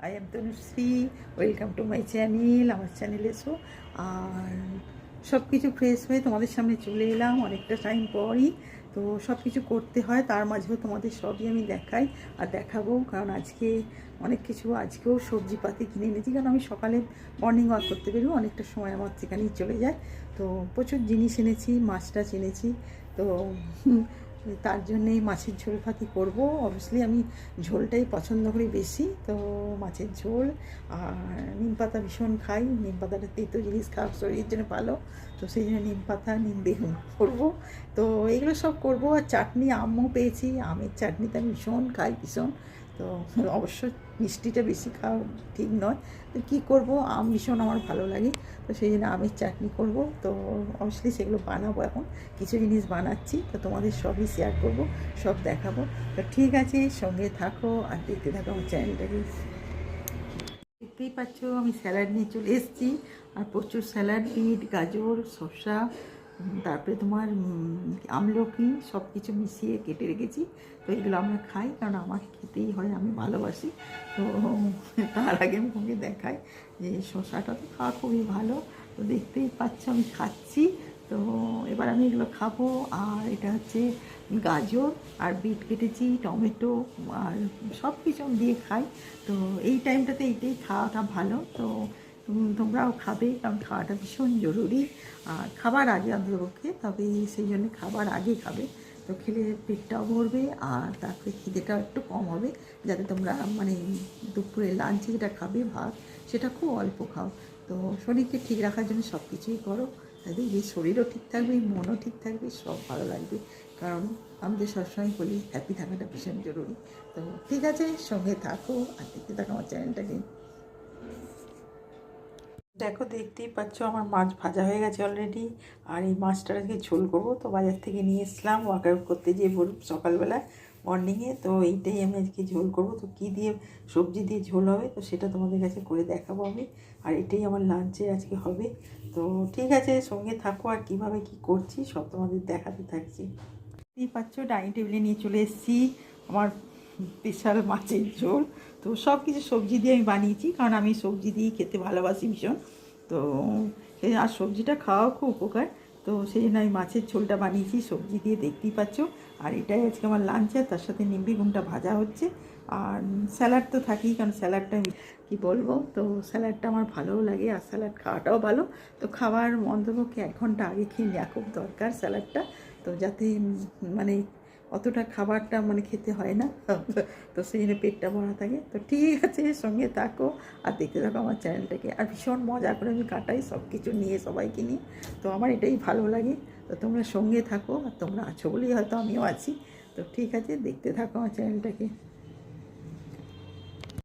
I am Tanushree, welcome to my channel. আমার চ্যানেলে এসো। আর সব কিছু ফ্রেশ হয়ে তোমাদের সামনে চলে এলাম অনেকটা টাইম পরই। তো সব কিছু করতে হয়, তার মাঝেও তোমাদের সবই আমি দেখাই আর দেখাবো। কারণ আজকেও সবজিপাতি কিনে এনেছি, কারণ আমি সকালে মর্নিং ওয়াক করতে বেরোবো, অনেকটা সময় আমার সেখানেই চলে যায়। তো প্রচুর জিনিস এনেছি, মাছ টাছ এনেছি। তো তার জন্যেই মাছের ঝোল ফাতি করবো। অবভিয়াসলি আমি ঝোলটাই পছন্দ করি বেশি, তো মাছের ঝোল। আর নিম পাতা ভীষণ খাই, নিম পাতাটা তেতো জিনিস, খাওয়া শরীরের জন্য ভালো। তো সেই জন্য নিম পাতা, নিম বেগুন করবো। তো এগুলো সব করবো। আর চাটনি আমও পেয়েছি, আমের চাটনিটা আমি ভীষণ খাই, ভীষণ। তো অবশ্য মিষ্টিটা বেশি খাওয়া ঠিক নয়, তো কী করবো, আম ভীষণ আমার ভালো লাগে। তো সেই জন্য আমের চাটনি করব। তো অবশ্যই সেগুলো বানাবো, এখন কিছু জিনিস বানাচ্ছি, তো তোমাদের সবই শেয়ার করব, সব দেখাবো। তো ঠিক আছে, সঙ্গে থাকো আর দেখতে থাকো আমার চ্যানেলটাকে। দেখতেই পাচ্ছ আমি স্যালাড নিয়ে চলে এসেছি। আর প্রচুর স্যালাড, বিট, গাজর, শসা, তারপরে তোমার আমলকি, সব কিছু মিশিয়ে কেটে রেখেছি। তো এগুলো আমরা খাই, কারণ আমাকে খেতেই হয়, আমি ভালোবাসি। তো তার আগে মুখে দেখাই যে শসাটা তো খাওয়া খুবই ভালো। তো দেখতেই পাচ্ছ আমি খাচ্ছি। তো এবার আমি এগুলো খাবো। আর এটা হচ্ছে গাজর আর বিট কেটেছি, টমেটো আর সব কিছু দিয়ে খাই। তো এই টাইমটাতে এইটাই খাওয়াটা ভালো। তো তোমরাও খাবে, কারণ খাওয়াটা ভীষণ জরুরি। আর খাবার আগে অন্ততপক্ষে, তবে সেই জন্য খাবার আগে খাবে। তো খেলে পেটটাও ভরবে, আর তারপরে খিদেটাও একটু কম হবে, যাতে তোমরা মানে দুপুরে লাঞ্চে যেটা খাবে ভাত, সেটা খুব অল্প খাও। তো শরীরকে ঠিক রাখার জন্য সব কিছুই করো, তাহলে এই শরীরও ঠিক থাকবে, মনও ঠিক থাকবে, সব ভালো লাগবে। কারণ আমাদের সবসময় বলি হ্যাপি থাকাটা ভীষণ জরুরি। তো ঠিক আছে, সঙ্গে থাকো আর দেখতে থাকো আমার চ্যানেলটাকে। দেখো, দেখতেই পাচ্ছ আমার মাছ ভাজা হয়ে গেছে অলরেডি। আর এই মাছটা আজকে ঝোল করবো। তো বাজার থেকে নিয়ে এসলাম ওয়ার্কআউট করতে গিয়ে সকালবেলা মর্নিংয়ে। তো এইটাই আমি আজকে ঝোল করবো। তো কী দিয়ে সবজি দিয়ে ঝোল হবে, তো সেটা তোমাদের কাছে করে দেখাবো আমি। আর এটাই আমার লাঞ্চে আজকে হবে। তো ঠিক আছে, সঙ্গে থাকো আর কীভাবে কী করছি সব তোমাদের দেখাতে থাকছি। দেখতেই পাচ্ছ ডাইনিং টেবিলে নিয়ে চলে এসেছি আমার স্পেশাল মাছের ঝোল। তো সব কিছু সবজি দিয়ে আমি বানিয়েছি, কারণ আমি সবজি দিয়েই খেতে ভালোবাসি ভীষণ। তো আর সবজিটা খাওয়াও খুব উপকার। তো সেই জন্য আমি মাছের ঝোলটা বানিয়েছি সবজি দিয়ে, দেখতেই পাচ্ছ। আর এটাই আজকে আমার লাঞ্চ। আর তার সাথে নিম বেগুনটা ভাজা হচ্ছে। আর স্যালাড তো থাকেই, কারণ স্যালাডটা কী বলবো, তো স্যালাডটা আমার ভালোও লাগে, আর স্যালাড খাওয়াটাও ভালো। তো খাবার অন্তপক্ষে 1 ঘন্টা আগে খেয়ে নেওয়া খুব দরকার স্যালাডটা। তো যাতে মানে অতটা খাবারটা মানে খেতে হয় না, তো সেই জন্য পেটটা ভরা থাকে। তো ঠিক আছে, সঙ্গে থাকো আর দেখতে থাকো আমার চ্যানেলটাকে। আর ভীষণ মজা করে আমি কাটাই সব কিছু নিয়ে, সবাইকে নিয়ে। তো আমার এটাই ভালো লাগে। তো তোমরা সঙ্গে থাকো, আর তোমরা আছো বলেই হয়তো আমিও আছি। তো ঠিক আছে, দেখতে থাকো আমার চ্যানেলটাকে।